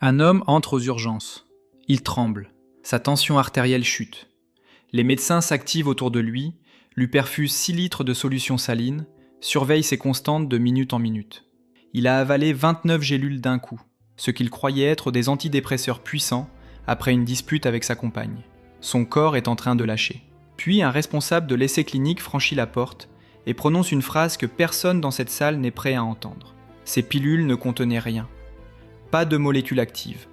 Un homme entre aux urgences. Il tremble. Sa tension artérielle chute. Les médecins s'activent autour de lui, lui perfusent 6 litres de solution saline, surveillent ses constantes de minute en minute. Il a avalé 29 gélules d'un coup, ce qu'il croyait être des antidépresseurs puissants après une dispute avec sa compagne. Son corps est en train de lâcher. Puis un responsable de l'essai clinique franchit la porte et prononce une phrase que personne dans cette salle n'est prêt à entendre. Ces pilules ne contenaient rien. Pas de molécules actives.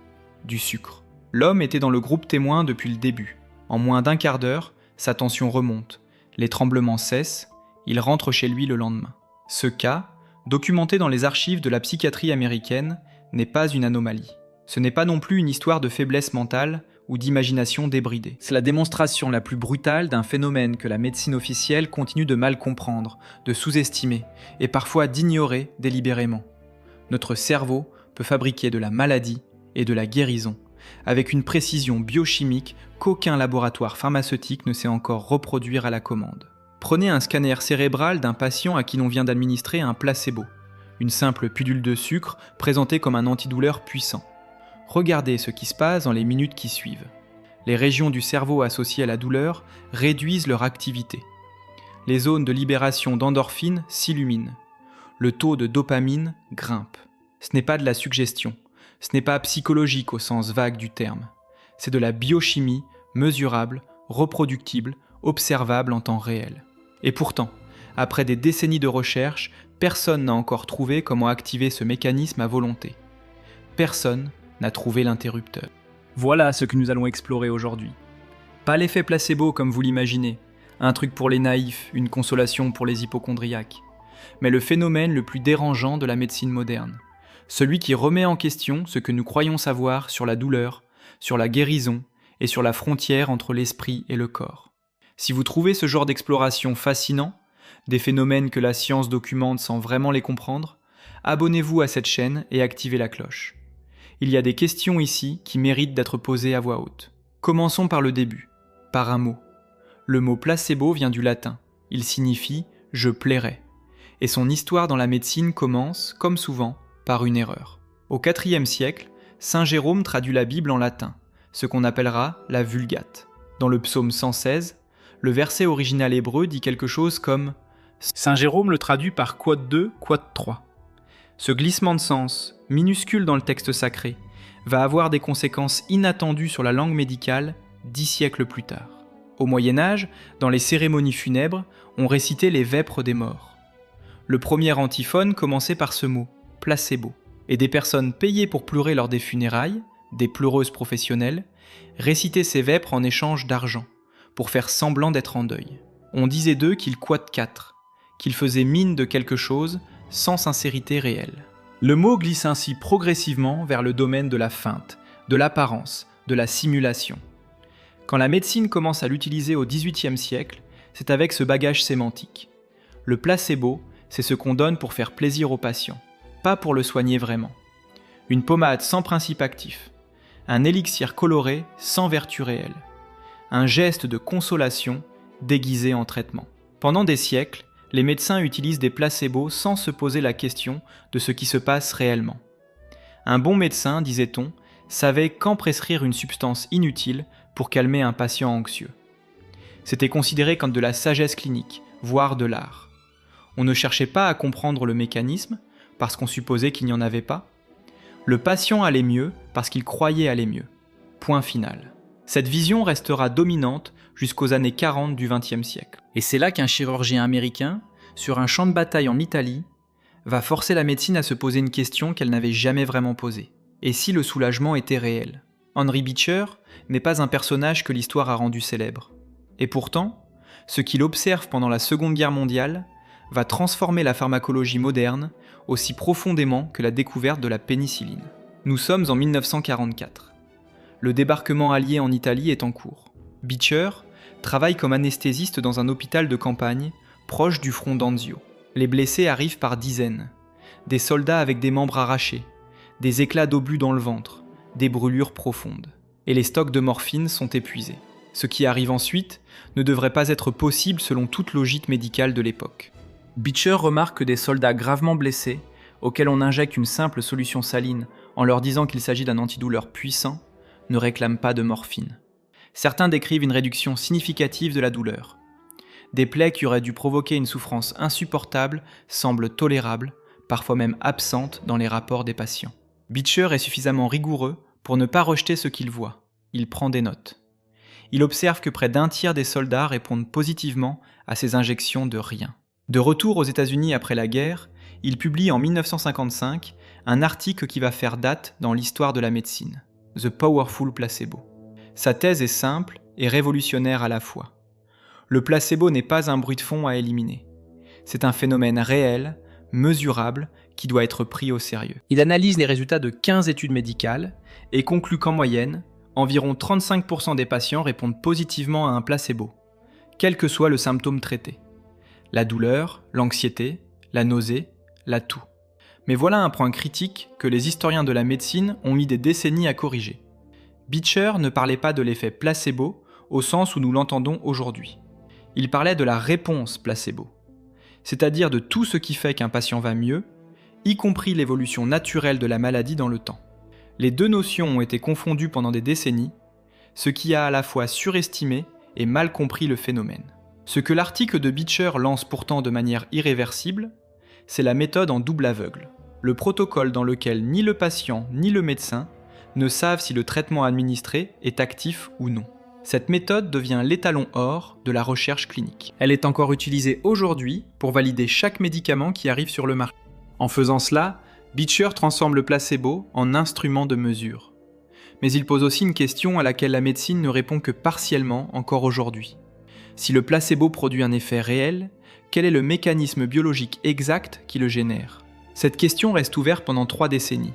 Du sucre. L'homme était dans le groupe témoin depuis le début. En moins d'1 quart d'heure, sa tension remonte. Les tremblements cessent. Il rentre chez lui le lendemain. Ce cas, documenté dans les archives de la psychiatrie américaine, n'est pas une anomalie. Ce n'est pas non plus une histoire de faiblesse mentale ou d'imagination débridée. C'est la démonstration la plus brutale d'un phénomène que la médecine officielle continue de mal comprendre, de sous-estimer et parfois d'ignorer délibérément. Notre cerveau peut fabriquer de la maladie et de la guérison, avec une précision biochimique qu'aucun laboratoire pharmaceutique ne sait encore reproduire à la commande. Prenez un scanner cérébral d'un patient à qui l'on vient d'administrer un placebo, une simple pilule de sucre présentée comme un antidouleur puissant. Regardez ce qui se passe dans les minutes qui suivent. Les régions du cerveau associées à la douleur réduisent leur activité. Les zones de libération d'endorphines s'illuminent. Le taux de dopamine grimpe. Ce n'est pas de la suggestion, ce n'est pas psychologique au sens vague du terme. C'est de la biochimie mesurable, reproductible, observable en temps réel. Et pourtant, après des décennies de recherche, personne n'a encore trouvé comment activer ce mécanisme à volonté. Personne n'a trouvé l'interrupteur. Voilà ce que nous allons explorer aujourd'hui. Pas l'effet placebo comme vous l'imaginez, un truc pour les naïfs, une consolation pour les hypocondriaques, mais le phénomène le plus dérangeant de la médecine moderne. Celui qui remet en question ce que nous croyons savoir sur la douleur, sur la guérison et sur la frontière entre l'esprit et le corps. Si vous trouvez ce genre d'exploration fascinant, des phénomènes que la science documente sans vraiment les comprendre, abonnez-vous à cette chaîne et activez la cloche. Il y a des questions ici qui méritent d'être posées à voix haute. Commençons par le début, par un mot. Le mot placebo vient du latin. Il signifie « je plairai ». Et son histoire dans la médecine commence, comme souvent, par une erreur. Au IVe siècle, saint Jérôme traduit la Bible en latin, ce qu'on appellera la Vulgate. Dans le psaume 116, le verset original hébreu dit quelque chose comme « Saint Jérôme le traduit par quod 2, quod 3 ». Ce glissement de sens, minuscule dans le texte sacré, va avoir des conséquences inattendues sur la langue médicale 10 siècles plus tard. Au Moyen-Âge, dans les cérémonies funèbres, on récitait les vêpres des morts. Le premier antiphone commençait par ce mot, placebo, et des personnes payées pour pleurer lors des funérailles, des pleureuses professionnelles, récitaient ces vêpres en échange d'argent, pour faire semblant d'être en deuil. On disait d'eux qu'ils quad 4, qu'ils faisaient mine de quelque chose sans sincérité réelle. Le mot glisse ainsi progressivement vers le domaine de la feinte, de l'apparence, de la simulation. Quand la médecine commence à l'utiliser au XVIIIe siècle, c'est avec ce bagage sémantique. Le placebo, c'est ce qu'on donne pour faire plaisir au patient, pas pour le soigner vraiment. Une pommade sans principe actif, un élixir coloré sans vertu réelle, un geste de consolation déguisé en traitement. Pendant des siècles, les médecins utilisent des placebos sans se poser la question de ce qui se passe réellement. Un bon médecin, disait-on, savait quand prescrire une substance inutile pour calmer un patient anxieux. C'était considéré comme de la sagesse clinique, voire de l'art. On ne cherchait pas à comprendre le mécanisme, parce qu'on supposait qu'il n'y en avait pas. Le patient allait mieux parce qu'il croyait aller mieux. Point final. Cette vision restera dominante jusqu'aux années 40 du XXe siècle. Et c'est là qu'un chirurgien américain, sur un champ de bataille en Italie, va forcer la médecine à se poser une question qu'elle n'avait jamais vraiment posée. Et si le soulagement était réel ? Henry Beecher n'est pas un personnage que l'histoire a rendu célèbre. Et pourtant, ce qu'il observe pendant la Seconde Guerre mondiale va transformer la pharmacologie moderne aussi profondément que la découverte de la pénicilline. Nous sommes en 1944. Le débarquement allié en Italie est en cours. Beecher travaille comme anesthésiste dans un hôpital de campagne proche du front d'Anzio. Les blessés arrivent par dizaines. Des soldats avec des membres arrachés, des éclats d'obus dans le ventre, des brûlures profondes. Et les stocks de morphine sont épuisés. Ce qui arrive ensuite ne devrait pas être possible selon toute logique médicale de l'époque. Beecher remarque que des soldats gravement blessés, auxquels on injecte une simple solution saline en leur disant qu'il s'agit d'un antidouleur puissant, ne réclament pas de morphine. Certains décrivent une réduction significative de la douleur. Des plaies qui auraient dû provoquer une souffrance insupportable semblent tolérables, parfois même absentes dans les rapports des patients. Beecher est suffisamment rigoureux pour ne pas rejeter ce qu'il voit. Il prend des notes. Il observe que près d'un tiers des soldats répondent positivement à ces injections de rien. De retour aux États-Unis après la guerre, il publie en 1955 un article qui va faire date dans l'histoire de la médecine, The Powerful Placebo. Sa thèse est simple et révolutionnaire à la fois. Le placebo n'est pas un bruit de fond à éliminer. C'est un phénomène réel, mesurable, qui doit être pris au sérieux. Il analyse les résultats de 15 études médicales et conclut qu'en moyenne, environ 35% des patients répondent positivement à un placebo, quel que soit le symptôme traité. La douleur, l'anxiété, la nausée, la toux. Mais voilà un point critique que les historiens de la médecine ont mis des décennies à corriger. Beecher ne parlait pas de l'effet placebo au sens où nous l'entendons aujourd'hui. Il parlait de la réponse placebo, c'est-à-dire de tout ce qui fait qu'un patient va mieux, y compris l'évolution naturelle de la maladie dans le temps. Les deux notions ont été confondues pendant des décennies, ce qui a à la fois surestimé et mal compris le phénomène. Ce que l'article de Beecher lance pourtant de manière irréversible, c'est la méthode en double aveugle, le protocole dans lequel ni le patient ni le médecin ne savent si le traitement administré est actif ou non. Cette méthode devient l'étalon or de la recherche clinique. Elle est encore utilisée aujourd'hui pour valider chaque médicament qui arrive sur le marché. En faisant cela, Beecher transforme le placebo en instrument de mesure. Mais il pose aussi une question à laquelle la médecine ne répond que partiellement encore aujourd'hui. Si le placebo produit un effet réel, quel est le mécanisme biologique exact qui le génère ? Cette question reste ouverte pendant 3 décennies.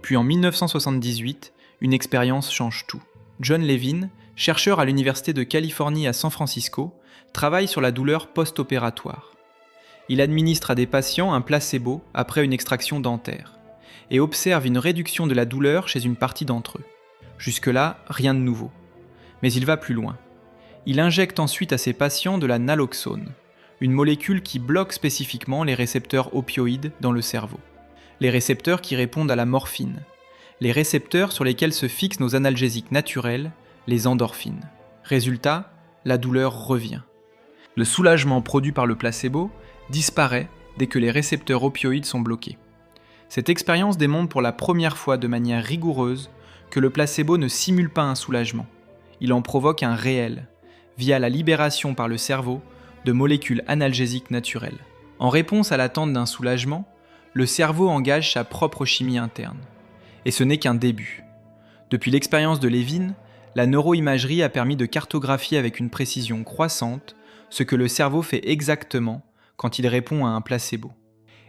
Puis en 1978, une expérience change tout. John Levin, chercheur à l'Université de Californie à San Francisco, travaille sur la douleur post-opératoire. Il administre à des patients un placebo après une extraction dentaire et observe une réduction de la douleur chez une partie d'entre eux. Jusque-là, rien de nouveau. Mais il va plus loin. Il injecte ensuite à ses patients de la naloxone, une molécule qui bloque spécifiquement les récepteurs opioïdes dans le cerveau. Les récepteurs qui répondent à la morphine. Les récepteurs sur lesquels se fixent nos analgésiques naturels, les endorphines. Résultat, la douleur revient. Le soulagement produit par le placebo disparaît dès que les récepteurs opioïdes sont bloqués. Cette expérience démontre pour la première fois de manière rigoureuse que le placebo ne simule pas un soulagement. Il en provoque un réel, via la libération par le cerveau de molécules analgésiques naturelles. En réponse à l'attente d'un soulagement, le cerveau engage sa propre chimie interne. Et ce n'est qu'un début. Depuis l'expérience de Levin, la neuroimagerie a permis de cartographier avec une précision croissante ce que le cerveau fait exactement quand il répond à un placebo.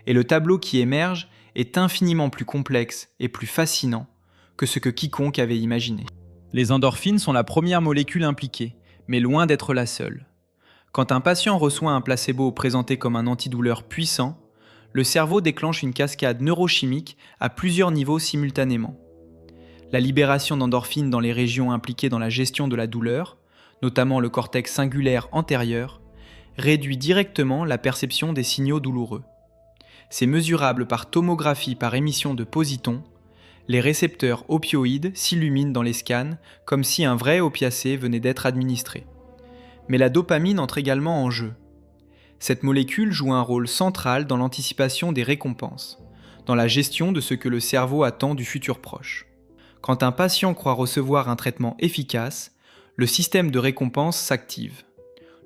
Et le tableau qui émerge est infiniment plus complexe et plus fascinant que ce que quiconque avait imaginé. Les endorphines sont la première molécule impliquée, mais loin d'être la seule. Quand un patient reçoit un placebo présenté comme un antidouleur puissant, le cerveau déclenche une cascade neurochimique à plusieurs niveaux simultanément. La libération d'endorphines dans les régions impliquées dans la gestion de la douleur, notamment le cortex cingulaire antérieur, réduit directement la perception des signaux douloureux. C'est mesurable par tomographie par émission de positons. Les récepteurs opioïdes s'illuminent dans les scans comme si un vrai opiacé venait d'être administré. Mais la dopamine entre également en jeu. Cette molécule joue un rôle central dans l'anticipation des récompenses, dans la gestion de ce que le cerveau attend du futur proche. Quand un patient croit recevoir un traitement efficace, le système de récompense s'active.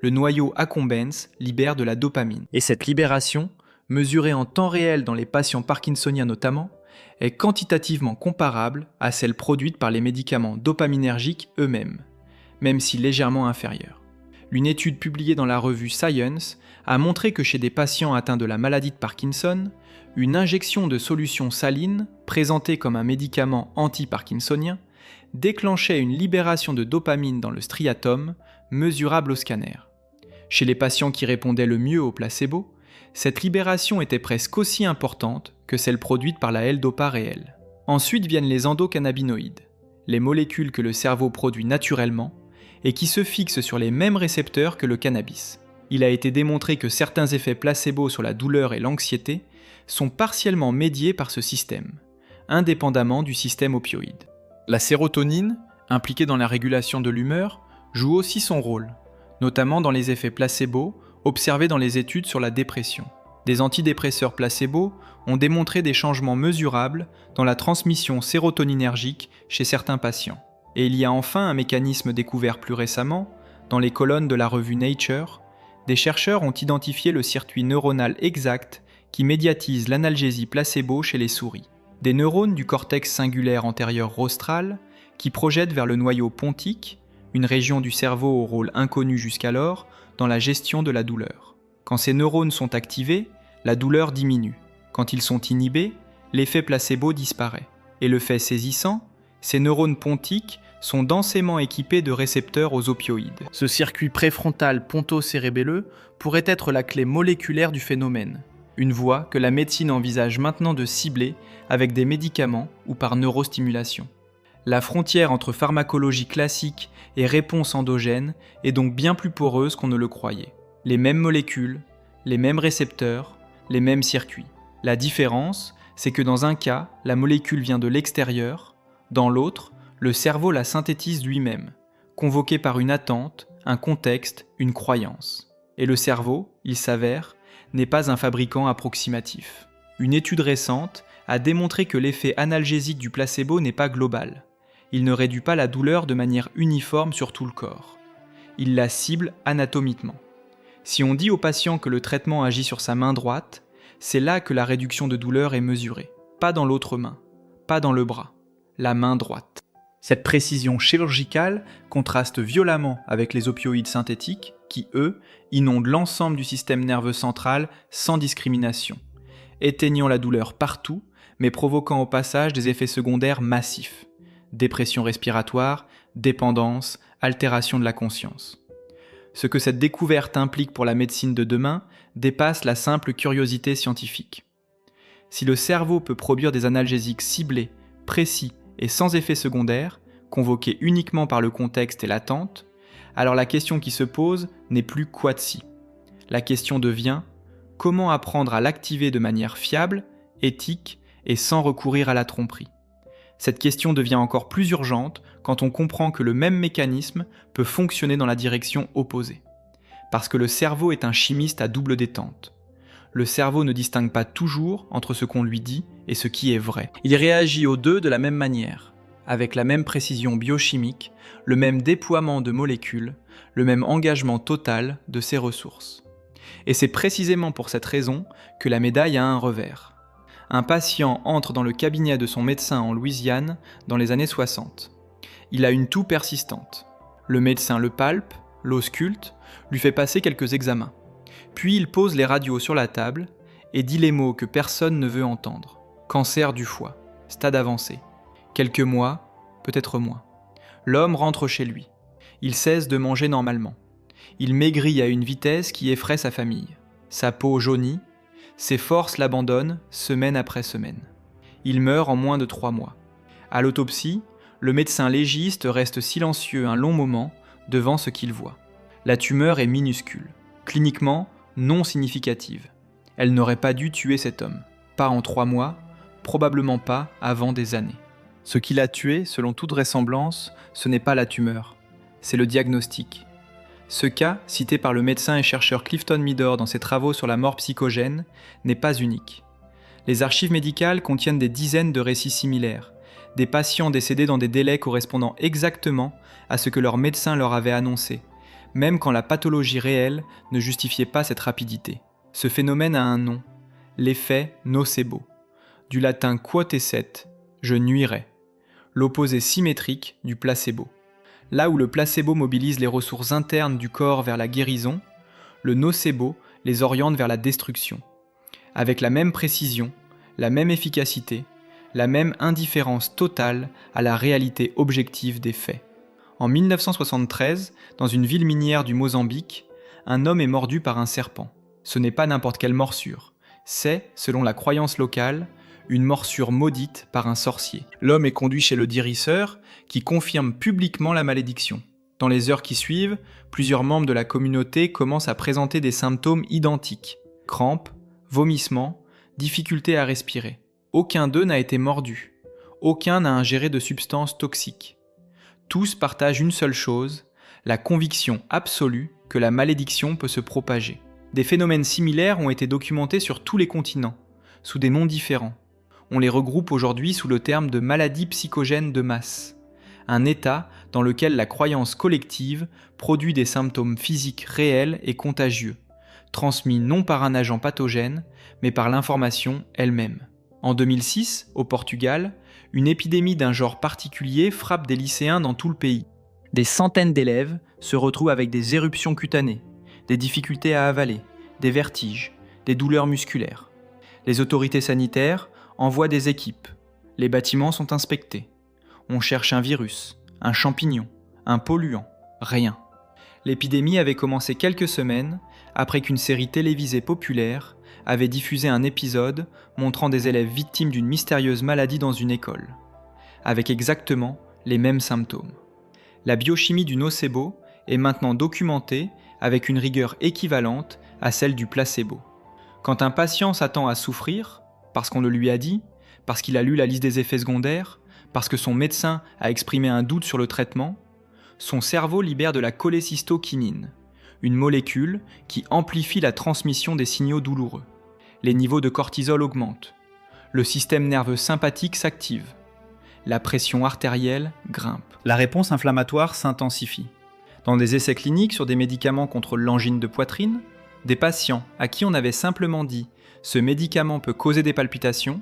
Le noyau accumbens libère de la dopamine. Et cette libération, mesurée en temps réel dans les patients parkinsoniens notamment, est quantitativement comparable à celle produite par les médicaments dopaminergiques eux-mêmes, même si légèrement inférieure. Une étude publiée dans la revue Science a montré que chez des patients atteints de la maladie de Parkinson, une injection de solution saline, présentée comme un médicament anti-parkinsonien, déclenchait une libération de dopamine dans le striatum, mesurable au scanner. Chez les patients qui répondaient le mieux au placebo, cette libération était presque aussi importante que celle produite par la L-Dopa réelle. Ensuite viennent les endocannabinoïdes, les molécules que le cerveau produit naturellement et qui se fixent sur les mêmes récepteurs que le cannabis. Il a été démontré que certains effets placebo sur la douleur et l'anxiété sont partiellement médiés par ce système, indépendamment du système opioïde. La sérotonine, impliquée dans la régulation de l'humeur, joue aussi son rôle, notamment dans les effets placebo observés dans les études sur la dépression. Des antidépresseurs placebo ont démontré des changements mesurables dans la transmission sérotoninergique chez certains patients. Et il y a enfin un mécanisme découvert plus récemment, dans les colonnes de la revue Nature, des chercheurs ont identifié le circuit neuronal exact qui médiatise l'analgésie placebo chez les souris. Des neurones du cortex singulaire antérieur rostral qui projettent vers le noyau pontique, une région du cerveau au rôle inconnu jusqu'alors, dans la gestion de la douleur. Quand ces neurones sont activés, la douleur diminue. Quand ils sont inhibés, l'effet placebo disparaît. Et le fait saisissant, ces neurones pontiques sont densément équipés de récepteurs aux opioïdes. Ce circuit préfrontal ponto-cérébelleux pourrait être la clé moléculaire du phénomène, une voie que la médecine envisage maintenant de cibler avec des médicaments ou par neurostimulation. La frontière entre pharmacologie classique et réponse endogène est donc bien plus poreuse qu'on ne le croyait. Les mêmes molécules, les mêmes récepteurs, les mêmes circuits. La différence, c'est que dans un cas, la molécule vient de l'extérieur, dans l'autre, le cerveau la synthétise lui-même, convoqué par une attente, un contexte, une croyance. Et le cerveau, il s'avère, n'est pas un fabricant approximatif. Une étude récente a démontré que l'effet analgésique du placebo n'est pas global. Il ne réduit pas la douleur de manière uniforme sur tout le corps. Il la cible anatomiquement. Si on dit au patient que le traitement agit sur sa main droite, c'est là que la réduction de douleur est mesurée. Pas dans l'autre main, pas dans le bras, la main droite. Cette précision chirurgicale contraste violemment avec les opioïdes synthétiques qui, eux, inondent l'ensemble du système nerveux central sans discrimination, éteignant la douleur partout, mais provoquant au passage des effets secondaires massifs. Dépression respiratoire, dépendance, altération de la conscience. Ce que cette découverte implique pour la médecine de demain dépasse la simple curiosité scientifique. Si le cerveau peut produire des analgésiques ciblés, précis et sans effet secondaire, convoqués uniquement par le contexte et l'attente, alors la question qui se pose n'est plus quoi de si. La question devient comment apprendre à l'activer de manière fiable, éthique et sans recourir à la tromperie. Cette question devient encore plus urgente quand on comprend que le même mécanisme peut fonctionner dans la direction opposée. Parce que le cerveau est un chimiste à double détente. Le cerveau ne distingue pas toujours entre ce qu'on lui dit et ce qui est vrai. Il réagit aux deux de la même manière, avec la même précision biochimique, le même déploiement de molécules, le même engagement total de ses ressources. Et c'est précisément pour cette raison que la médaille a un revers. Un patient entre dans le cabinet de son médecin en Louisiane dans les années 60. Il a une toux persistante. Le médecin le palpe, l'ausculte, lui fait passer quelques examens. Puis il pose les radios sur la table et dit les mots que personne ne veut entendre. Cancer du foie, stade avancé. Quelques mois, peut-être moins. L'homme rentre chez lui. Il cesse de manger normalement. Il maigrit à une vitesse qui effraie sa famille. Sa peau jaunit, ses forces l'abandonnent semaine après semaine. Il meurt en moins de 3 mois. À l'autopsie, le médecin légiste reste silencieux un long moment devant ce qu'il voit. La tumeur est minuscule, cliniquement non significative. Elle n'aurait pas dû tuer cet homme. Pas en 3 mois, probablement pas avant des années. Ce qui l'a tué, selon toute vraisemblance, ce n'est pas la tumeur, c'est le diagnostic. Ce cas, cité par le médecin et chercheur Clifton Midor dans ses travaux sur la mort psychogène, n'est pas unique. Les archives médicales contiennent des dizaines de récits similaires, des patients décédés dans des délais correspondant exactement à ce que leur médecin leur avait annoncé, même quand la pathologie réelle ne justifiait pas cette rapidité. Ce phénomène a un nom, l'effet nocebo, du latin quotesset, je nuirais, l'opposé symétrique du placebo. Là où le placebo mobilise les ressources internes du corps vers la guérison, le nocebo les oriente vers la destruction. Avec la même précision, la même efficacité, la même indifférence totale à la réalité objective des faits. En 1973, dans une ville minière du Mozambique, un homme est mordu par un serpent. Ce n'est pas n'importe quelle morsure, c'est, selon la croyance locale, une morsure maudite par un sorcier. L'homme est conduit chez le guérisseur, qui confirme publiquement la malédiction. Dans les heures qui suivent, plusieurs membres de la communauté commencent à présenter des symptômes identiques. Crampes, vomissements, difficulté à respirer. Aucun d'eux n'a été mordu, aucun n'a ingéré de substances toxiques. Tous partagent une seule chose, la conviction absolue que la malédiction peut se propager. Des phénomènes similaires ont été documentés sur tous les continents, sous des noms différents. On les regroupe aujourd'hui sous le terme de maladie psychogène de masse, un état dans lequel la croyance collective produit des symptômes physiques réels et contagieux, transmis non par un agent pathogène, mais par l'information elle-même. En 2006, au Portugal, une épidémie d'un genre particulier frappe des lycéens dans tout le pays. Des centaines d'élèves se retrouvent avec des éruptions cutanées, des difficultés à avaler, des vertiges, des douleurs musculaires. Les autorités sanitaires envoient des équipes. Les bâtiments sont inspectés. On cherche un virus, un champignon, un polluant, rien. L'épidémie avait commencé quelques semaines après qu'une série télévisée populaire avait diffusé un épisode montrant des élèves victimes d'une mystérieuse maladie dans une école, avec exactement les mêmes symptômes. La biochimie du nocebo est maintenant documentée avec une rigueur équivalente à celle du placebo. Quand un patient s'attend à souffrir, parce qu'on le lui a dit, parce qu'il a lu la liste des effets secondaires, parce que son médecin a exprimé un doute sur le traitement, son cerveau libère de la cholécystokinine, une molécule qui amplifie la transmission des signaux douloureux. Les niveaux de cortisol augmentent. Le système nerveux sympathique s'active. La pression artérielle grimpe. La réponse inflammatoire s'intensifie. Dans des essais cliniques sur des médicaments contre l'angine de poitrine, des patients à qui on avait simplement dit « ce médicament peut causer des palpitations »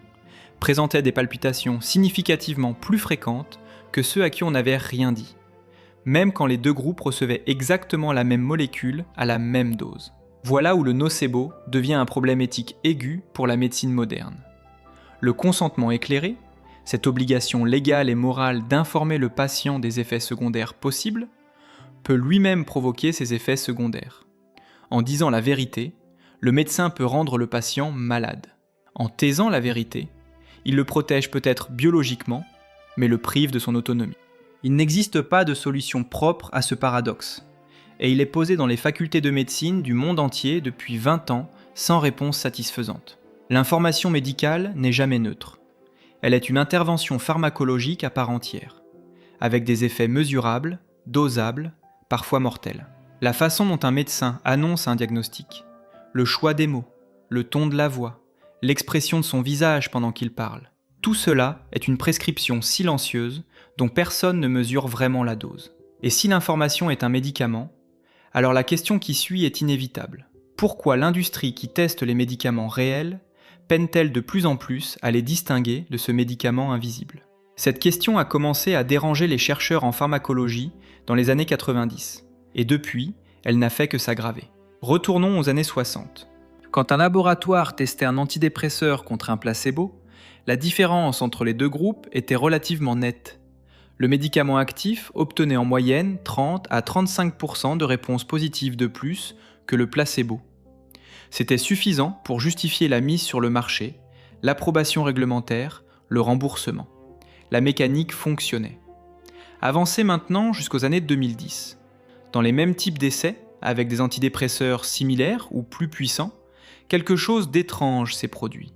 présentaient des palpitations significativement plus fréquentes que ceux à qui on n'avait rien dit, même quand les deux groupes recevaient exactement la même molécule à la même dose. Voilà où le nocebo devient un problème éthique aigu pour la médecine moderne. Le consentement éclairé, cette obligation légale et morale d'informer le patient des effets secondaires possibles, peut lui-même provoquer ces effets secondaires. En disant la vérité, le médecin peut rendre le patient malade. En taisant la vérité, il le protège peut-être biologiquement, mais le prive de son autonomie. Il n'existe pas de solution propre à ce paradoxe, et il est posé dans les facultés de médecine du monde entier depuis 20 ans sans réponse satisfaisante. L'information médicale n'est jamais neutre. Elle est une intervention pharmacologique à part entière, avec des effets mesurables, dosables, parfois mortels. La façon dont un médecin annonce un diagnostic, le choix des mots, le ton de la voix, l'expression de son visage pendant qu'il parle, tout cela est une prescription silencieuse dont personne ne mesure vraiment la dose. Et si l'information est un médicament, alors la question qui suit est inévitable. Pourquoi l'industrie qui teste les médicaments réels peine-t-elle de plus en plus à les distinguer de ce médicament invisible ? Cette question a commencé à déranger les chercheurs en pharmacologie dans les années 90, et depuis, elle n'a fait que s'aggraver. Retournons aux années 60. Quand un laboratoire testait un antidépresseur contre un placebo, la différence entre les deux groupes était relativement nette. Le médicament actif obtenait en moyenne 30 à 35% de réponses positives de plus que le placebo. C'était suffisant pour justifier la mise sur le marché, l'approbation réglementaire, le remboursement. La mécanique fonctionnait. Avancez maintenant jusqu'aux années 2010. Dans les mêmes types d'essais, avec des antidépresseurs similaires ou plus puissants, quelque chose d'étrange s'est produit.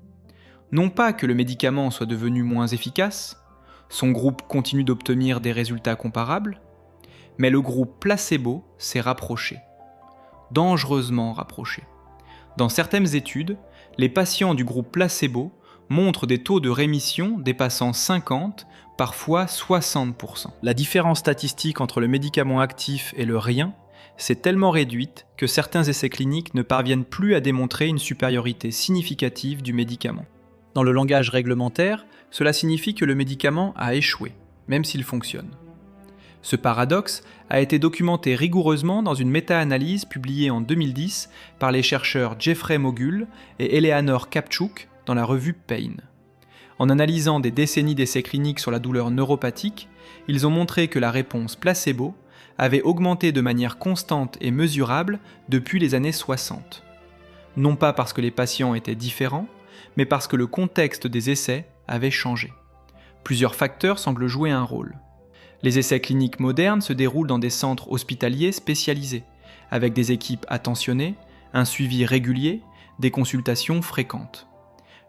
Non pas que le médicament soit devenu moins efficace, son groupe continue d'obtenir des résultats comparables, mais le groupe placebo s'est rapproché. Dangereusement rapproché. Dans certaines études, les patients du groupe placebo montrent des taux de rémission dépassant 50, parfois 60%. La différence statistique entre le médicament actif et le rien s'est tellement réduite que certains essais cliniques ne parviennent plus à démontrer une supériorité significative du médicament. Dans le langage réglementaire, cela signifie que le médicament a échoué, même s'il fonctionne. Ce paradoxe a été documenté rigoureusement dans une méta-analyse publiée en 2010 par les chercheurs Jeffrey Mogul et Eleanor Kaptchuk dans la revue Pain. En analysant des décennies d'essais cliniques sur la douleur neuropathique, ils ont montré que la réponse placebo avait augmenté de manière constante et mesurable depuis les années 60. Non pas parce que les patients étaient différents, mais parce que le contexte des essais avait changé. Plusieurs facteurs semblent jouer un rôle. Les essais cliniques modernes se déroulent dans des centres hospitaliers spécialisés, avec des équipes attentionnées, un suivi régulier, des consultations fréquentes.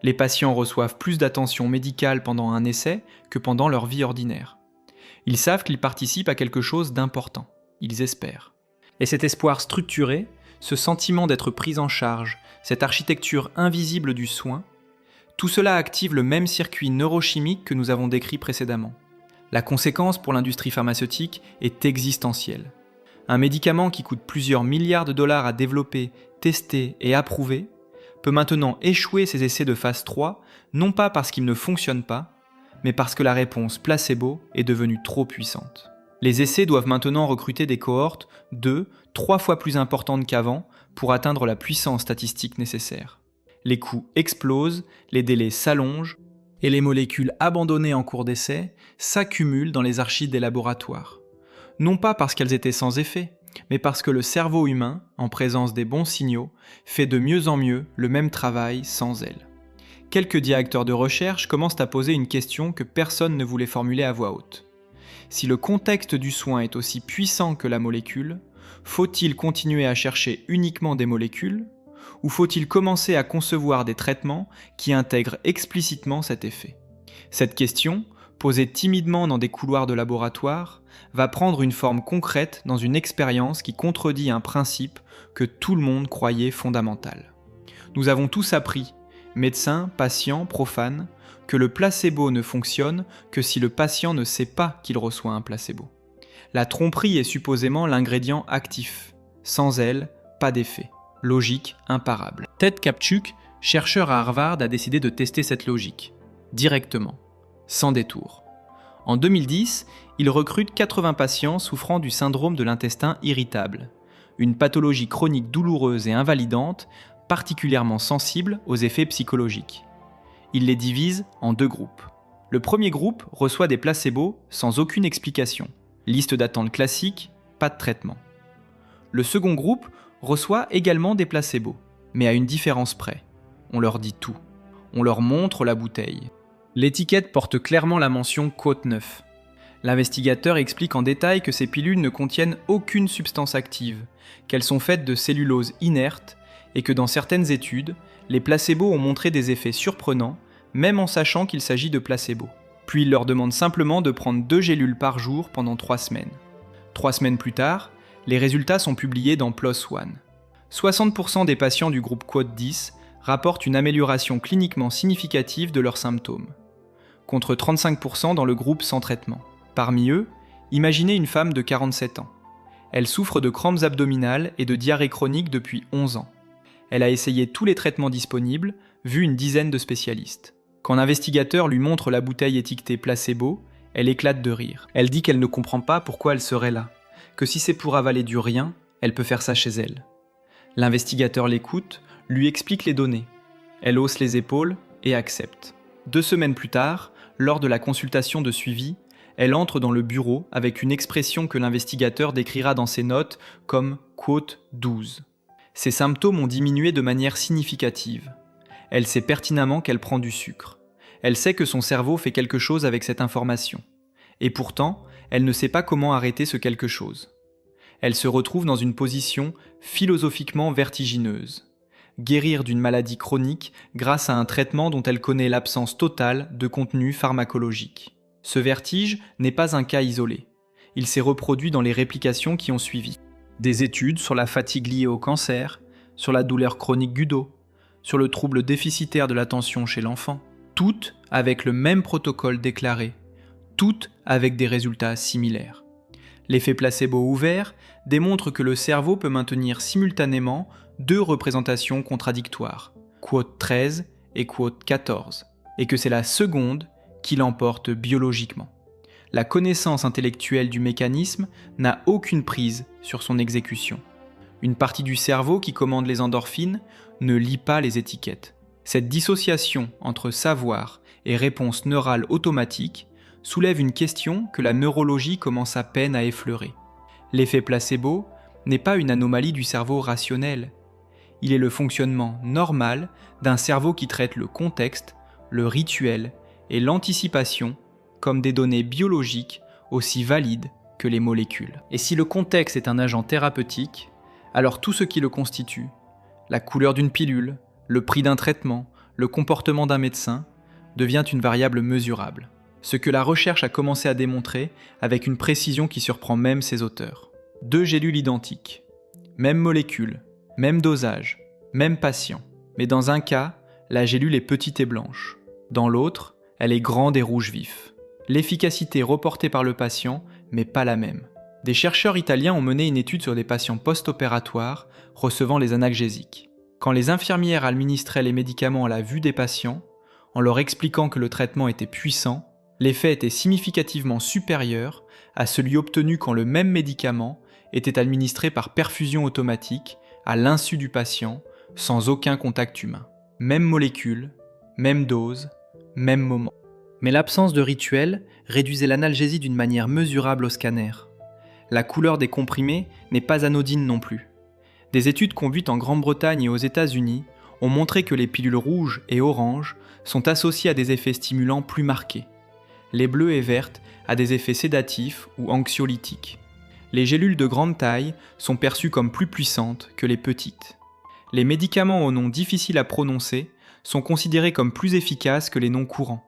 Les patients reçoivent plus d'attention médicale pendant un essai que pendant leur vie ordinaire. Ils savent qu'ils participent à quelque chose d'important. Ils espèrent. Et cet espoir structuré, ce sentiment d'être pris en charge, cette architecture invisible du soin, tout cela active le même circuit neurochimique que nous avons décrit précédemment. La conséquence pour l'industrie pharmaceutique est existentielle. Un médicament qui coûte plusieurs milliards de dollars à développer, tester et approuver peut maintenant échouer ses essais de phase 3, non pas parce qu'il ne fonctionne pas, mais parce que la réponse placebo est devenue trop puissante. Les essais doivent maintenant recruter des cohortes 2-3 fois plus importantes qu'avant pour atteindre la puissance statistique nécessaire. Les coûts explosent, les délais s'allongent, et les molécules abandonnées en cours d'essai s'accumulent dans les archives des laboratoires. Non pas parce qu'elles étaient sans effet, mais parce que le cerveau humain, en présence des bons signaux, fait de mieux en mieux le même travail sans elles. Quelques directeurs de recherche commencent à poser une question que personne ne voulait formuler à voix haute. Si le contexte du soin est aussi puissant que la molécule, faut-il continuer à chercher uniquement des molécules, ou faut-il commencer à concevoir des traitements qui intègrent explicitement cet effet ? Cette question, posée timidement dans des couloirs de laboratoire, va prendre une forme concrète dans une expérience qui contredit un principe que tout le monde croyait fondamental. Nous avons tous appris, médecins, patients, profanes, que le placebo ne fonctionne que si le patient ne sait pas qu'il reçoit un placebo. La tromperie est supposément l'ingrédient actif. Sans elle, pas d'effet. Logique imparable. Ted Kaptchuk, chercheur à Harvard, a décidé de tester cette logique. Directement. Sans détour. En 2010, il recrute 80 patients souffrant du syndrome de l'intestin irritable, une pathologie chronique douloureuse et invalidante, particulièrement sensible aux effets psychologiques. Il les divise en 2 groupes. Le premier groupe reçoit des placebos sans aucune explication. Liste d'attente classique, pas de traitement. Le second groupe reçoit également des placebos, mais à une différence près. On leur dit tout. On leur montre la bouteille. L'étiquette porte clairement la mention Quote 9. L'investigateur explique en détail que ces pilules ne contiennent aucune substance active, qu'elles sont faites de cellulose inerte et que dans certaines études, les placebos ont montré des effets surprenants, même en sachant qu'il s'agit de placebos. Puis il leur demande simplement de prendre 2 gélules par jour pendant 3 semaines. 3 semaines plus tard, les résultats sont publiés dans PLOS ONE. 60% des patients du groupe Quote 10 rapportent une amélioration cliniquement significative de leurs symptômes, contre 35% dans le groupe sans traitement. Parmi eux, imaginez une femme de 47 ans. Elle souffre de crampes abdominales et de diarrhée chronique depuis 11 ans. Elle a essayé tous les traitements disponibles, vu une dizaine de spécialistes. Quand l'investigateur lui montre la bouteille étiquetée placebo, elle éclate de rire. Elle dit qu'elle ne comprend pas pourquoi elle serait là, que si c'est pour avaler du rien, elle peut faire ça chez elle. L'investigateur l'écoute, lui explique les données. Elle hausse les épaules et accepte. 2 semaines plus tard, lors de la consultation de suivi, elle entre dans le bureau avec une expression que l'investigateur décrira dans ses notes comme « quote 12 ». Ses symptômes ont diminué de manière significative. Elle sait pertinemment qu'elle prend du sucre. Elle sait que son cerveau fait quelque chose avec cette information. Et pourtant, elle ne sait pas comment arrêter ce quelque chose. Elle se retrouve dans une position philosophiquement vertigineuse. Guérir d'une maladie chronique grâce à un traitement dont elle connaît l'absence totale de contenu pharmacologique. Ce vertige n'est pas un cas isolé. Il s'est reproduit dans les réplications qui ont suivi. Des études sur la fatigue liée au cancer, sur la douleur chronique du dos, sur le trouble déficitaire de l'attention chez l'enfant, toutes avec le même protocole déclaré, toutes avec des résultats similaires. L'effet placebo ouvert démontre que le cerveau peut maintenir simultanément 2 représentations contradictoires, quote 13 et quote 14, et que c'est la seconde qui l'emporte biologiquement. La connaissance intellectuelle du mécanisme n'a aucune prise sur son exécution. Une partie du cerveau qui commande les endorphines ne lit pas les étiquettes. Cette dissociation entre savoir et réponse neurale automatique soulève une question que la neurologie commence à peine à effleurer. L'effet placebo n'est pas une anomalie du cerveau rationnel. Il est le fonctionnement normal d'un cerveau qui traite le contexte, le rituel et l'anticipation comme des données biologiques aussi valides que les molécules. Et si le contexte est un agent thérapeutique, alors tout ce qui le constitue, la couleur d'une pilule, le prix d'un traitement, le comportement d'un médecin, devient une variable mesurable, ce que la recherche a commencé à démontrer avec une précision qui surprend même ses auteurs. 2 gélules identiques, même molécule, même dosage, même patient, mais dans un cas, la gélule est petite et blanche, dans l'autre, elle est grande et rouge vif. L'efficacité reportée par le patient, mais pas la même. Des chercheurs italiens ont mené une étude sur des patients post-opératoires recevant les analgésiques. Quand les infirmières administraient les médicaments à la vue des patients, en leur expliquant que le traitement était puissant, l'effet était significativement supérieur à celui obtenu quand le même médicament était administré par perfusion automatique à l'insu du patient, sans aucun contact humain. Même molécule, même dose, même moment. Mais l'absence de rituel réduisait l'analgésie d'une manière mesurable au scanner. La couleur des comprimés n'est pas anodine non plus. Des études conduites en Grande-Bretagne et aux États-Unis ont montré que les pilules rouges et oranges sont associées à des effets stimulants plus marqués. Les bleues et vertes à des effets sédatifs ou anxiolytiques. Les gélules de grande taille sont perçues comme plus puissantes que les petites. Les médicaments aux noms difficiles à prononcer sont considérés comme plus efficaces que les noms courants.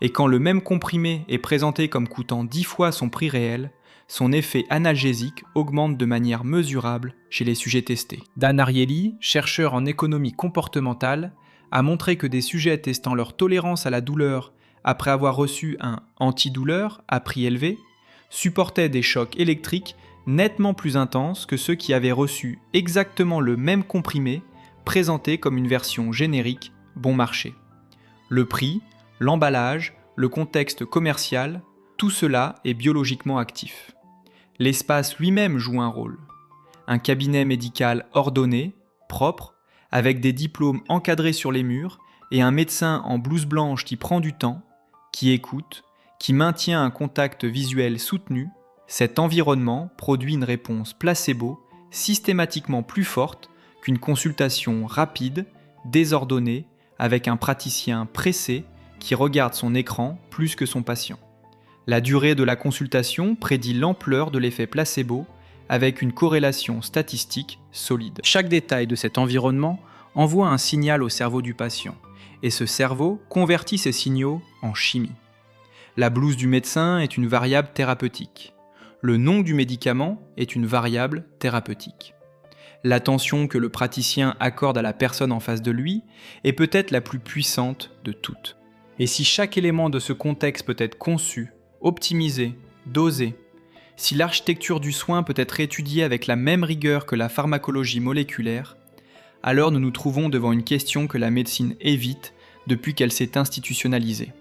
Et quand le même comprimé est présenté comme coûtant 10 fois son prix réel, son effet analgésique augmente de manière mesurable chez les sujets testés. Dan Ariely, chercheur en économie comportementale, a montré que des sujets testant leur tolérance à la douleur après avoir reçu un antidouleur à prix élevé supportaient des chocs électriques nettement plus intenses que ceux qui avaient reçu exactement le même comprimé présenté comme une version générique bon marché. Le prix, l'emballage, le contexte commercial, tout cela est biologiquement actif. L'espace lui-même joue un rôle. Un cabinet médical ordonné, propre, avec des diplômes encadrés sur les murs et un médecin en blouse blanche qui prend du temps, qui écoute, qui maintient un contact visuel soutenu, cet environnement produit une réponse placebo systématiquement plus forte qu'une consultation rapide, désordonnée, avec un praticien pressé qui regarde son écran plus que son patient. La durée de la consultation prédit l'ampleur de l'effet placebo avec une corrélation statistique solide. Chaque détail de cet environnement envoie un signal au cerveau du patient, et ce cerveau convertit ces signaux en chimie. La blouse du médecin est une variable thérapeutique. Le nom du médicament est une variable thérapeutique. L'attention que le praticien accorde à la personne en face de lui est peut-être la plus puissante de toutes. Et si chaque élément de ce contexte peut être conçu, optimisé, dosé, si l'architecture du soin peut être étudiée avec la même rigueur que la pharmacologie moléculaire, alors nous nous trouvons devant une question que la médecine évite depuis qu'elle s'est institutionnalisée.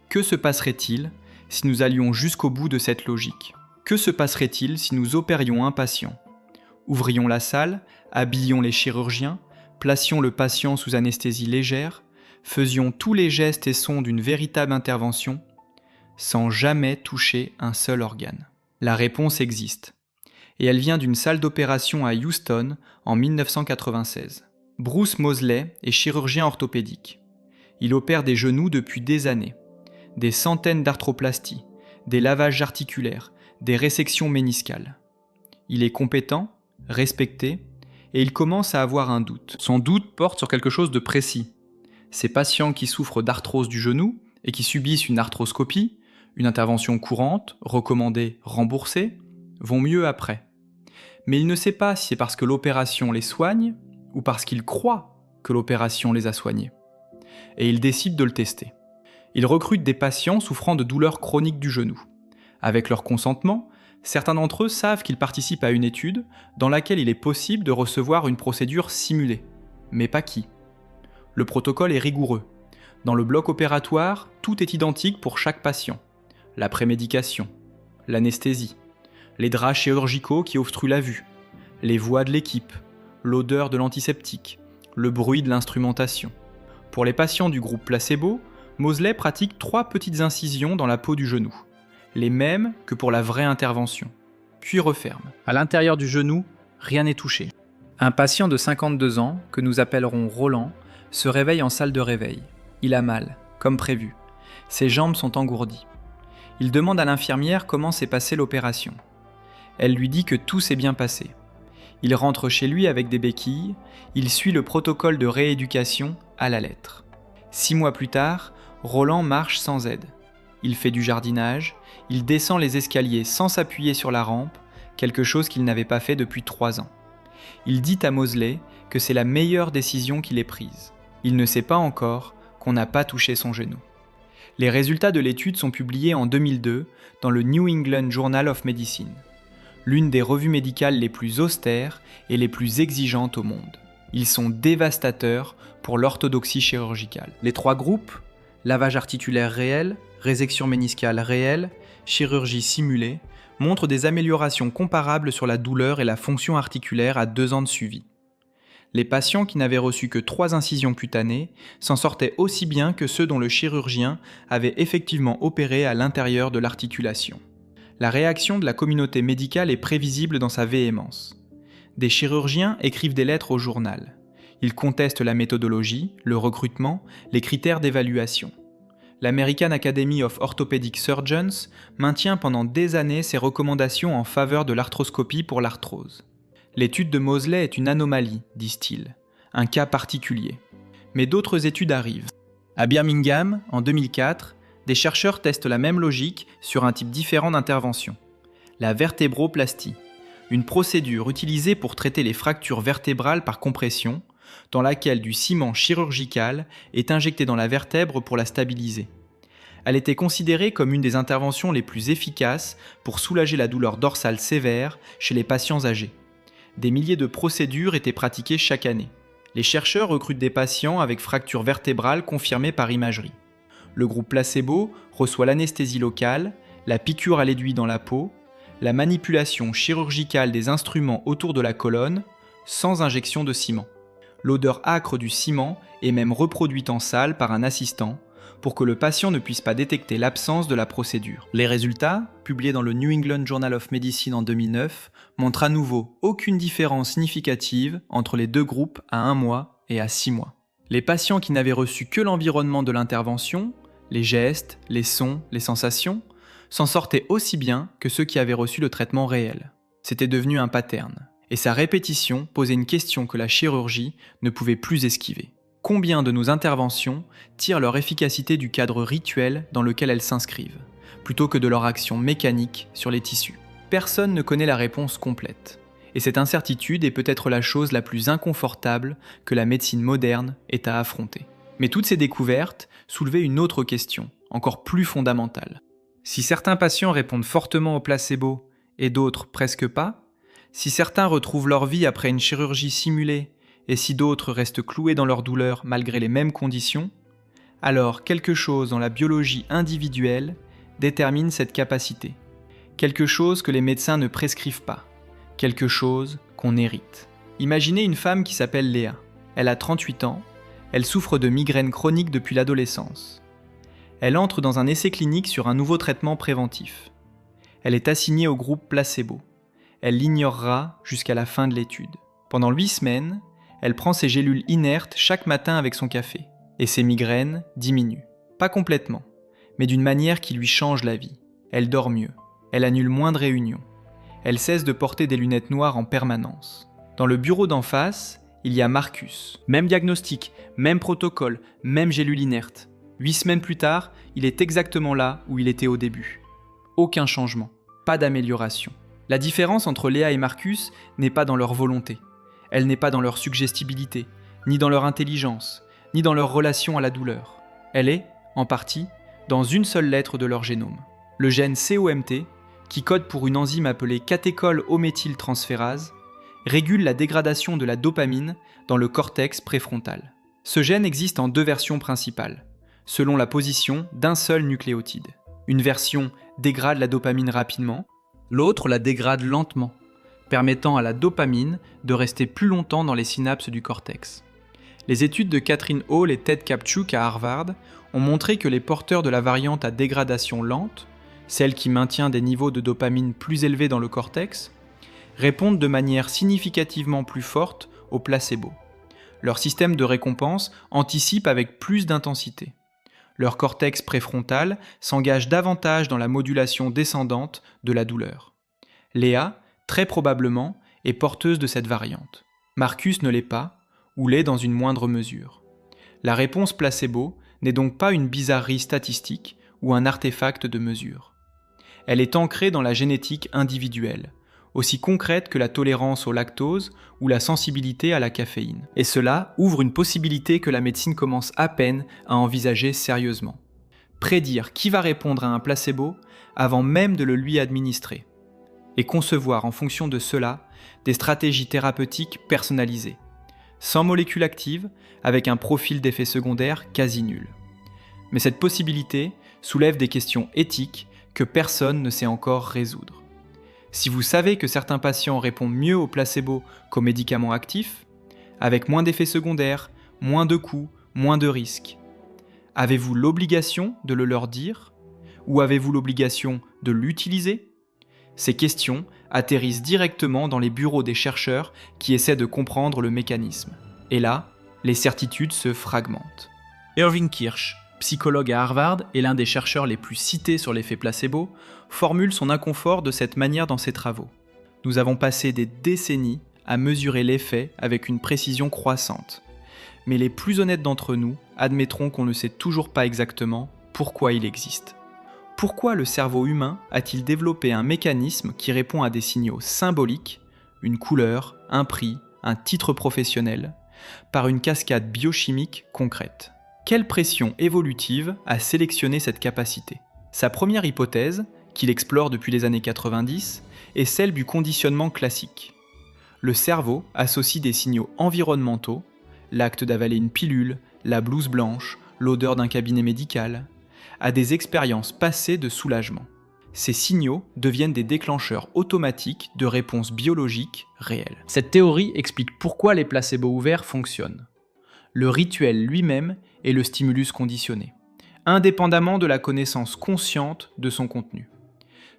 Que se passerait-il si nous allions jusqu'au bout de cette logique ? Que se passerait-il si nous opérions un patient ? Ouvrions la salle, habillions les chirurgiens, placions le patient sous anesthésie légère, faisions tous les gestes et sons d'une véritable intervention, sans jamais toucher un seul organe. La réponse existe, et elle vient d'une salle d'opération à Houston en 1996. Bruce Moseley est chirurgien orthopédique. Il opère des genoux depuis des années, des centaines d'arthroplasties, des lavages articulaires, des résections méniscales. Il est compétent, respecté, et il commence à avoir un doute. Son doute porte sur quelque chose de précis. Ces patients qui souffrent d'arthrose du genou et qui subissent une arthroscopie, une intervention courante, recommandée, remboursée, vont mieux après. Mais il ne sait pas si c'est parce que l'opération les soigne ou parce qu'il croit que l'opération les a soignés. Et il décide de le tester. Il recrute des patients souffrant de douleurs chroniques du genou. Avec leur consentement, certains d'entre eux savent qu'ils participent à une étude dans laquelle il est possible de recevoir une procédure simulée. Mais pas qui. Le protocole est rigoureux. Dans le bloc opératoire, tout est identique pour chaque patient. La prémédication, l'anesthésie, les draps chirurgicaux qui obstruent la vue, les voix de l'équipe, l'odeur de l'antiseptique, le bruit de l'instrumentation. Pour les patients du groupe placebo, Moseley pratique 3 petites incisions dans la peau du genou, les mêmes que pour la vraie intervention, puis referme. À l'intérieur du genou, rien n'est touché. Un patient de 52 ans, que nous appellerons Roland, se réveille en salle de réveil. Il a mal, comme prévu. Ses jambes sont engourdies. Il demande à l'infirmière comment s'est passée l'opération. Elle lui dit que tout s'est bien passé. Il rentre chez lui avec des béquilles, il suit le protocole de rééducation à la lettre. 6 mois plus tard, Roland marche sans aide. Il fait du jardinage, il descend les escaliers sans s'appuyer sur la rampe, quelque chose qu'il n'avait pas fait depuis 3 ans. Il dit à Moseley que c'est la meilleure décision qu'il ait prise. Il ne sait pas encore qu'on n'a pas touché son genou. Les résultats de l'étude sont publiés en 2002 dans le New England Journal of Medicine, l'une des revues médicales les plus austères et les plus exigeantes au monde. Ils sont dévastateurs pour l'orthodoxie chirurgicale. Les 3 groupes, lavage articulaire réel, résection méniscale réelle, chirurgie simulée, montrent des améliorations comparables sur la douleur et la fonction articulaire à 2 ans de suivi. Les patients qui n'avaient reçu que 3 incisions cutanées s'en sortaient aussi bien que ceux dont le chirurgien avait effectivement opéré à l'intérieur de l'articulation. La réaction de la communauté médicale est prévisible dans sa véhémence. Des chirurgiens écrivent des lettres au journal. Ils contestent la méthodologie, le recrutement, les critères d'évaluation. L'American Academy of Orthopedic Surgeons maintient pendant des années ses recommandations en faveur de l'arthroscopie pour l'arthrose. L'étude de Moseley est une anomalie, disent-ils, un cas particulier. Mais d'autres études arrivent. À Birmingham, en 2004, des chercheurs testent la même logique sur un type différent d'intervention, la vertébroplastie, une procédure utilisée pour traiter les fractures vertébrales par compression, dans laquelle du ciment chirurgical est injecté dans la vertèbre pour la stabiliser. Elle était considérée comme une des interventions les plus efficaces pour soulager la douleur dorsale sévère chez les patients âgés. Des milliers de procédures étaient pratiquées chaque année. Les chercheurs recrutent des patients avec fractures vertébrales confirmées par imagerie. Le groupe placebo reçoit l'anesthésie locale, la piqûre à l'aiguille dans la peau, la manipulation chirurgicale des instruments autour de la colonne, sans injection de ciment. L'odeur âcre du ciment est même reproduite en salle par un assistant pour que le patient ne puisse pas détecter l'absence de la procédure. Les résultats, publiés dans le New England Journal of Medicine en 2009, montrent à nouveau aucune différence significative entre les 2 groupes à 1 mois et à 6 mois. Les patients qui n'avaient reçu que l'environnement de l'intervention, les gestes, les sons, les sensations, s'en sortaient aussi bien que ceux qui avaient reçu le traitement réel. C'était devenu un pattern. Et sa répétition posait une question que la chirurgie ne pouvait plus esquiver. Combien de nos interventions tirent leur efficacité du cadre rituel dans lequel elles s'inscrivent, plutôt que de leur action mécanique sur les tissus? Personne ne connaît la réponse complète. Et cette incertitude est peut-être la chose la plus inconfortable que la médecine moderne ait à affronter. Mais toutes ces découvertes soulevaient une autre question, encore plus fondamentale. Si certains patients répondent fortement au placebo et d'autres presque pas, si certains retrouvent leur vie après une chirurgie simulée et si d'autres restent cloués dans leur douleur malgré les mêmes conditions, alors quelque chose dans la biologie individuelle détermine cette capacité. Quelque chose que les médecins ne prescrivent pas. Quelque chose qu'on hérite. Imaginez une femme qui s'appelle Léa. Elle a 38 ans, elle souffre de migraines chroniques depuis l'adolescence. Elle entre dans un essai clinique sur un nouveau traitement préventif. Elle est assignée au groupe placebo. Elle l'ignorera jusqu'à la fin de l'étude. Pendant 8 semaines, elle prend ses gélules inertes chaque matin avec son café. Et ses migraines diminuent. Pas complètement, mais d'une manière qui lui change la vie. Elle dort mieux. Elle annule moins de réunions. Elle cesse de porter des lunettes noires en permanence. Dans le bureau d'en face, il y a Marcus. Même diagnostic, même protocole, même gélule inerte. 8 semaines plus tard, il est exactement là où il était au début. Aucun changement, pas d'amélioration. La différence entre Léa et Marcus n'est pas dans leur volonté. Elle n'est pas dans leur suggestibilité, ni dans leur intelligence, ni dans leur relation à la douleur. Elle est, en partie, dans une seule lettre de leur génome. Le gène COMT, qui code pour une enzyme appelée catéchol-O-méthyltransférase, régule la dégradation de la dopamine dans le cortex préfrontal. Ce gène existe en 2 versions principales, selon la position d'un seul nucléotide. Une version dégrade la dopamine rapidement, l'autre la dégrade lentement, permettant à la dopamine de rester plus longtemps dans les synapses du cortex. Les études de Catherine Hall et Ted Kaptchuk à Harvard ont montré que les porteurs de la variante à dégradation lente, celle qui maintient des niveaux de dopamine plus élevés dans le cortex, répondent de manière significativement plus forte au placebo. Leur système de récompense anticipe avec plus d'intensité. Leur cortex préfrontal s'engage davantage dans la modulation descendante de la douleur. Léa, très probablement, est porteuse de cette variante. Marcus ne l'est pas, ou l'est dans une moindre mesure. La réponse placebo n'est donc pas une bizarrerie statistique ou un artefact de mesure. Elle est ancrée dans la génétique individuelle, aussi concrète que la tolérance au lactose ou la sensibilité à la caféine. Et cela ouvre une possibilité que la médecine commence à peine à envisager sérieusement. Prédire qui va répondre à un placebo avant même de le lui administrer. Et concevoir en fonction de cela des stratégies thérapeutiques personnalisées, sans molécules actives, avec un profil d'effet secondaire quasi nul. Mais cette possibilité soulève des questions éthiques que personne ne sait encore résoudre. Si vous savez que certains patients répondent mieux au placebo qu'aux médicaments actifs, avec moins d'effets secondaires, moins de coûts, moins de risques, avez-vous l'obligation de le leur dire? Ou avez-vous l'obligation de l'utiliser? Ces questions atterrissent directement dans les bureaux des chercheurs qui essaient de comprendre le mécanisme. Et là, les certitudes se fragmentent. Irving Kirsch, psychologue à Harvard et l'un des chercheurs les plus cités sur l'effet placebo, formule son inconfort de cette manière dans ses travaux. Nous avons passé des décennies à mesurer l'effet avec une précision croissante. Mais les plus honnêtes d'entre nous admettront qu'on ne sait toujours pas exactement pourquoi il existe. Pourquoi le cerveau humain a-t-il développé un mécanisme qui répond à des signaux symboliques, une couleur, un prix, un titre professionnel, par une cascade biochimique concrète? Quelle pression évolutive a sélectionné cette capacité? Sa première hypothèse, qu'il explore depuis les années 90, est celle du conditionnement classique. Le cerveau associe des signaux environnementaux, l'acte d'avaler une pilule, la blouse blanche, l'odeur d'un cabinet médical, à des expériences passées de soulagement. Ces signaux deviennent des déclencheurs automatiques de réponses biologiques réelles. Cette théorie explique pourquoi les placebos ouverts fonctionnent. Le rituel lui-même est le stimulus conditionné, indépendamment de la connaissance consciente de son contenu.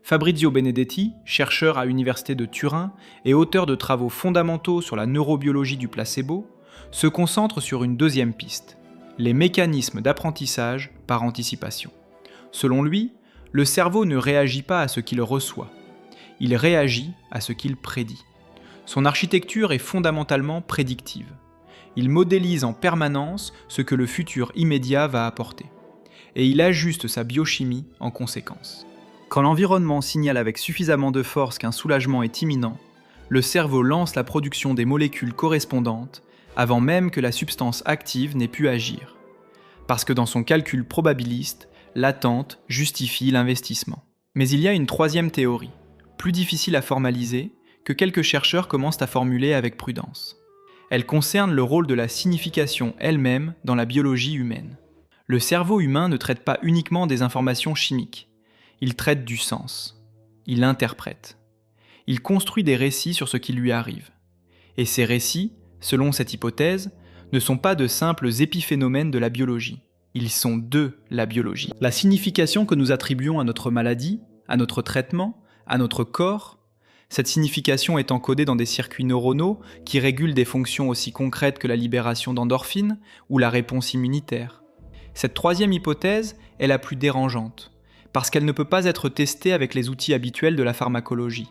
Fabrizio Benedetti, chercheur à l'Université de Turin et auteur de travaux fondamentaux sur la neurobiologie du placebo, se concentre sur une deuxième piste, les mécanismes d'apprentissage par anticipation. Selon lui, le cerveau ne réagit pas à ce qu'il reçoit, il réagit à ce qu'il prédit. Son architecture est fondamentalement prédictive. Il modélise en permanence ce que le futur immédiat va apporter, et il ajuste sa biochimie en conséquence. Quand l'environnement signale avec suffisamment de force qu'un soulagement est imminent, le cerveau lance la production des molécules correspondantes avant même que la substance active n'ait pu agir. Parce que dans son calcul probabiliste, l'attente justifie l'investissement. Mais il y a une troisième théorie, plus difficile à formaliser, que quelques chercheurs commencent à formuler avec prudence. Elle concerne le rôle de la signification elle-même dans la biologie humaine. Le cerveau humain ne traite pas uniquement des informations chimiques, il traite du sens, il interprète. Il construit des récits sur ce qui lui arrive. Et ces récits, selon cette hypothèse, ne sont pas de simples épiphénomènes de la biologie. Ils sont de la biologie. La signification que nous attribuons à notre maladie, à notre traitement, à notre corps, cette signification est encodée dans des circuits neuronaux qui régulent des fonctions aussi concrètes que la libération d'endorphines ou la réponse immunitaire. Cette troisième hypothèse est la plus dérangeante, parce qu'elle ne peut pas être testée avec les outils habituels de la pharmacologie.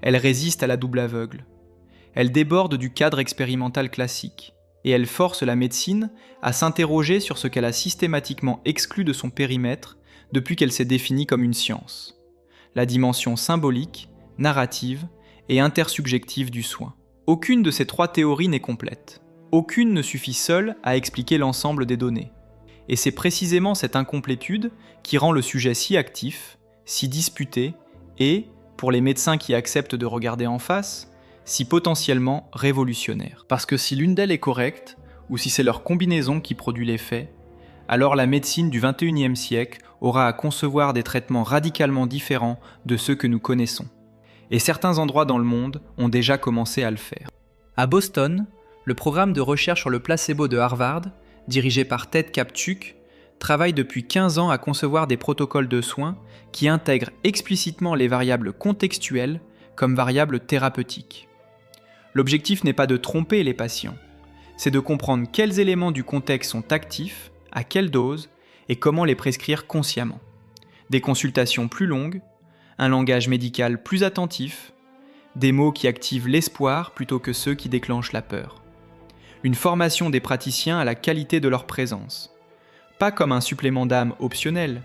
Elle résiste à la double aveugle. Elle déborde du cadre expérimental classique, et elle force la médecine à s'interroger sur ce qu'elle a systématiquement exclu de son périmètre depuis qu'elle s'est définie comme une science. La dimension symbolique, narrative et intersubjective du soin. Aucune de ces trois théories n'est complète. Aucune ne suffit seule à expliquer l'ensemble des données. Et c'est précisément cette incomplétude qui rend le sujet si actif, si disputé et, pour les médecins qui acceptent de regarder en face, si potentiellement révolutionnaire. Parce que si l'une d'elles est correcte, ou si c'est leur combinaison qui produit l'effet, alors la médecine du XXIe siècle aura à concevoir des traitements radicalement différents de ceux que nous connaissons. Et certains endroits dans le monde ont déjà commencé à le faire. À Boston, le programme de recherche sur le placebo de Harvard, dirigé par Ted Kaptchuk, travaille depuis 15 ans à concevoir des protocoles de soins qui intègrent explicitement les variables contextuelles comme variables thérapeutiques. L'objectif n'est pas de tromper les patients, c'est de comprendre quels éléments du contexte sont actifs, à quelle dose, et comment les prescrire consciemment. Des consultations plus longues, un langage médical plus attentif, des mots qui activent l'espoir plutôt que ceux qui déclenchent la peur. Une formation des praticiens à la qualité de leur présence. pas comme un supplément d'âme optionnel,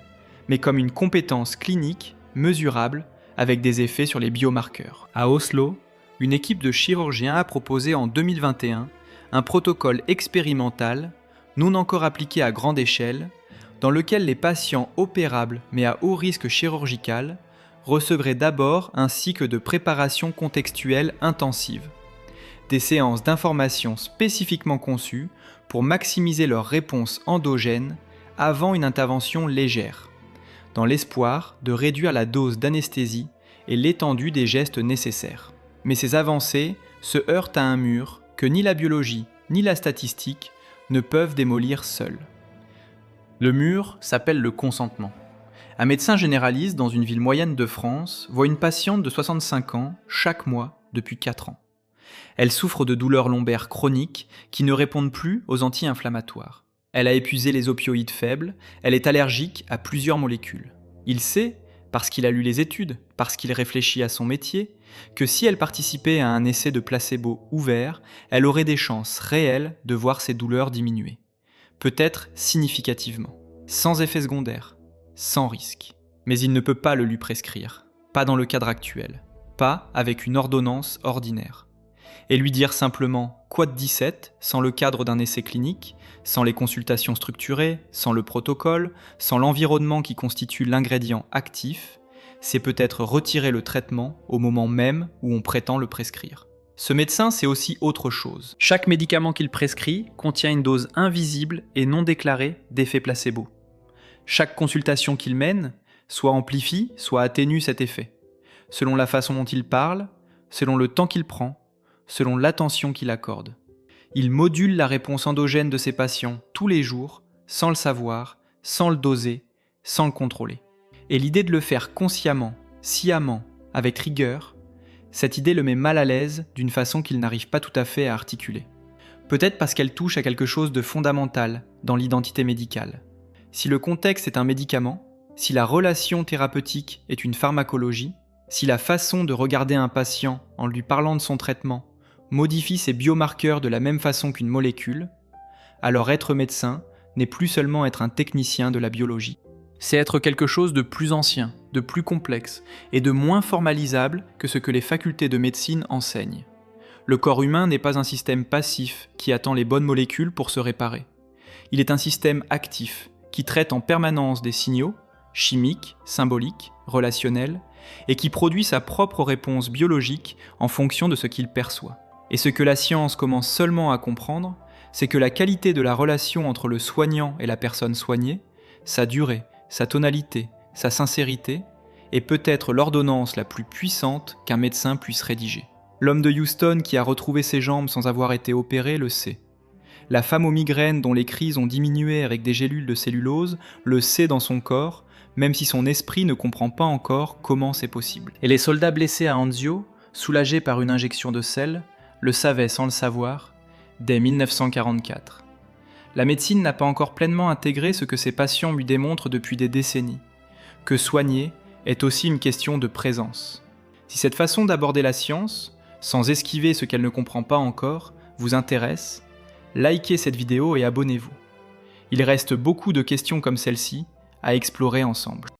mais comme une compétence clinique mesurable avec des effets sur les biomarqueurs. À Oslo, une équipe de chirurgiens a proposé en 2021 un protocole expérimental, non encore appliqué à grande échelle, dans lequel les patients opérables mais à haut risque chirurgical recevraient d'abord un cycle de préparation contextuelle intensive, des séances d'information spécifiquement conçues pour maximiser leur réponse endogène avant une intervention légère, dans l'espoir de réduire la dose d'anesthésie et l'étendue des gestes nécessaires. Mais ces avancées se heurtent à un mur que ni la biologie ni la statistique ne peuvent démolir seuls. Le mur s'appelle le consentement. Un médecin généraliste dans une ville moyenne de France voit une patiente de 65 ans chaque mois depuis 4 ans. Elle souffre de douleurs lombaires chroniques qui ne répondent plus aux anti-inflammatoires. Elle a épuisé les opioïdes faibles, elle est allergique à plusieurs molécules. Il sait, parce qu'il a lu les études, parce qu'il réfléchit à son métier, que si elle participait à un essai de placebo ouvert, elle aurait des chances réelles de voir ses douleurs diminuer. Peut-être significativement, sans effet secondaire, sans risque. Mais il ne peut pas le lui prescrire, pas dans le cadre actuel, pas avec une ordonnance ordinaire. Et lui dire simplement « Quad 17 » sans le cadre d'un essai clinique, sans les consultations structurées, sans le protocole, sans l'environnement qui constitue l'ingrédient actif, c'est peut-être retirer le traitement au moment même où on prétend le prescrire. Ce médecin, c'est aussi autre chose. Chaque médicament qu'il prescrit contient une dose invisible et non déclarée d'effet placebo. Chaque consultation qu'il mène soit amplifie, soit atténue cet effet, selon la façon dont il parle, selon le temps qu'il prend, selon l'attention qu'il accorde. Il module la réponse endogène de ses patients tous les jours, sans le savoir, sans le doser, sans le contrôler. Et l'idée de le faire consciemment, sciemment, avec rigueur, cette idée le met mal à l'aise d'une façon qu'il n'arrive pas tout à fait à articuler. Peut-être parce qu'elle touche à quelque chose de fondamental dans l'identité médicale. Si le contexte est un médicament, si la relation thérapeutique est une pharmacologie, si la façon de regarder un patient en lui parlant de son traitement modifie ses biomarqueurs de la même façon qu'une molécule, alors être médecin n'est plus seulement être un technicien de la biologie. C'est être quelque chose de plus ancien, de plus complexe et de moins formalisable que ce que les facultés de médecine enseignent. Le corps humain n'est pas un système passif qui attend les bonnes molécules pour se réparer. Il est un système actif qui traite en permanence des signaux, chimiques, symboliques, relationnels, et qui produit sa propre réponse biologique en fonction de ce qu'il perçoit. Et ce que la science commence seulement à comprendre, c'est que la qualité de la relation entre le soignant et la personne soignée, sa durée, sa tonalité, sa sincérité, est peut-être l'ordonnance la plus puissante qu'un médecin puisse rédiger. L'homme de Houston qui a retrouvé ses jambes sans avoir été opéré le sait. La femme aux migraines dont les crises ont diminué avec des gélules de cellulose le sait dans son corps, même si son esprit ne comprend pas encore comment c'est possible. Et les soldats blessés à Anzio, soulagés par une injection de sel, le savaient sans le savoir, dès 1944. La médecine n'a pas encore pleinement intégré ce que ses patients lui démontrent depuis des décennies, que soigner est aussi une question de présence. Si cette façon d'aborder la science, sans esquiver ce qu'elle ne comprend pas encore, vous intéresse, likez cette vidéo et abonnez-vous. Il reste beaucoup de questions comme celle-ci à explorer ensemble.